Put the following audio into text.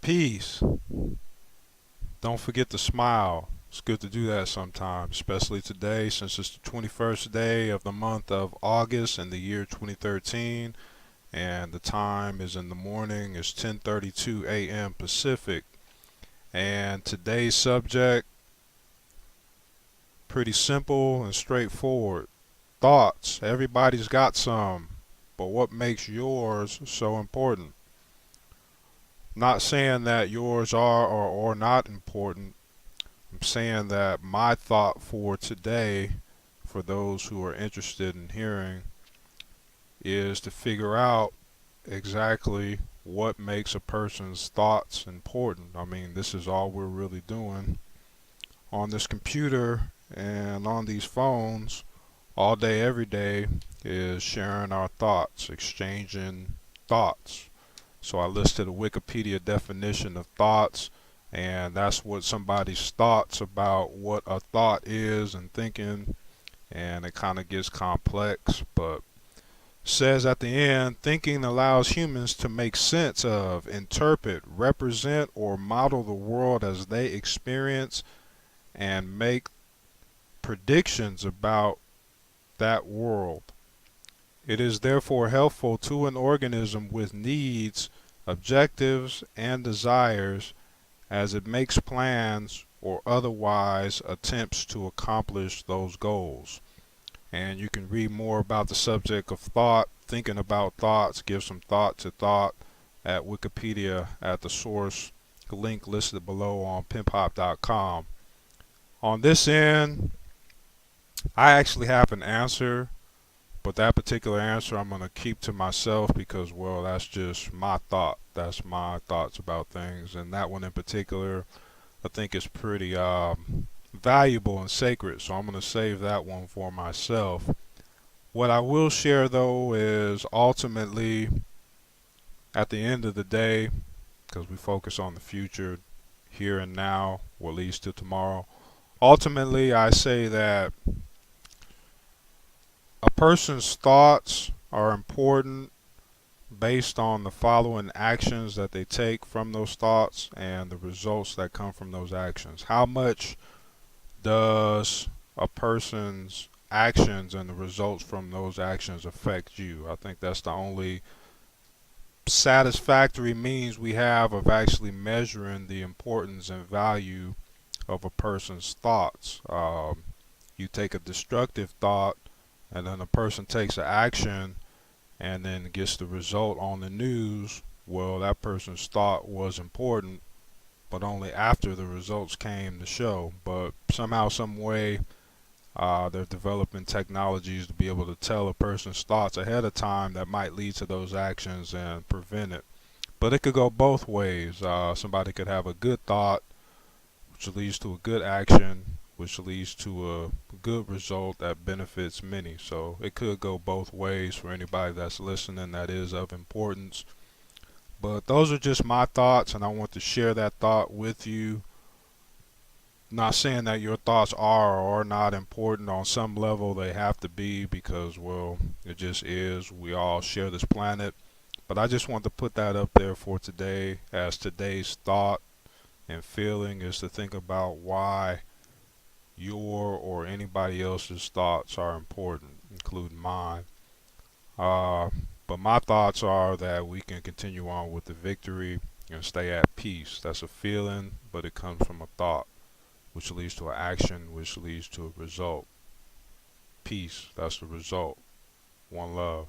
Peace. Don't forget to smile. It's good to do that sometimes, especially today since it's the 21st day of the month of August in the year 2013 and the time is in the morning. It's 10:32 a.m. Pacific. And today's subject pretty simple and straightforward. Thoughts. Everybody's got some, but what makes yours so important? Not saying that yours are or are not important. I'm saying that my thought for today, for those who are interested in hearing, is to figure out exactly what makes a person's thoughts important. I mean, this is all we're really doing on this computer and on these phones all day, every day, is sharing our thoughts, exchanging thoughts. So I listed a Wikipedia definition of thoughts, and that's what somebody's thoughts about what a thought is and thinking, and it kind of gets complex, but says at the end, thinking allows humans to make sense of, interpret, represent, or model the world as they experience and make predictions about that world. It is therefore helpful to an organism with needs, objectives, and desires as it makes plans or otherwise attempts to accomplish those goals. And you can read more about the subject of thought, thinking about thoughts, give some thought to thought at Wikipedia at the source link listed below on pimphop.com. On this end, I actually have an answer, but that particular answer I'm going to keep to myself because, well, that's just my thought. That's my thoughts about things. And that one in particular, I think is pretty valuable and sacred. So I'm going to save that one for myself. What I will share, though, is ultimately, at the end of the day, because we focus on the future, here and now, what leads to tomorrow, ultimately, I say that a person's thoughts are important based on the following actions that they take from those thoughts and the results that come from those actions. How much does a person's actions and the results from those actions affect you? I think that's the only satisfactory means we have of actually measuring the importance and value of a person's thoughts. You take a destructive thought and then a person takes an action and then gets the result on the news. Well, that person's thought was important, but only after the results came to show. But somehow, some way, they're developing technologies to be able to tell a person's thoughts ahead of time that might lead to those actions and prevent it. But it could go both ways. Somebody could have a good thought, which leads to a good action, which leads to a good result that benefits many. So it could go both ways for anybody that's listening that is of importance. But those are just my thoughts, and I want to share that thought with you. Not saying that your thoughts are or are not important. On some level, they have to be because, well, it just is. We all share this planet. But I just want to put that up there for today as today's thought and feeling is to think about why your or anybody else's thoughts are important, including mine. Uh, but my thoughts are that we can continue on with the victory and stay at peace. That's a feeling, but it comes from a thought, which leads to an action, which leads to a result. Peace, that's the result. One love.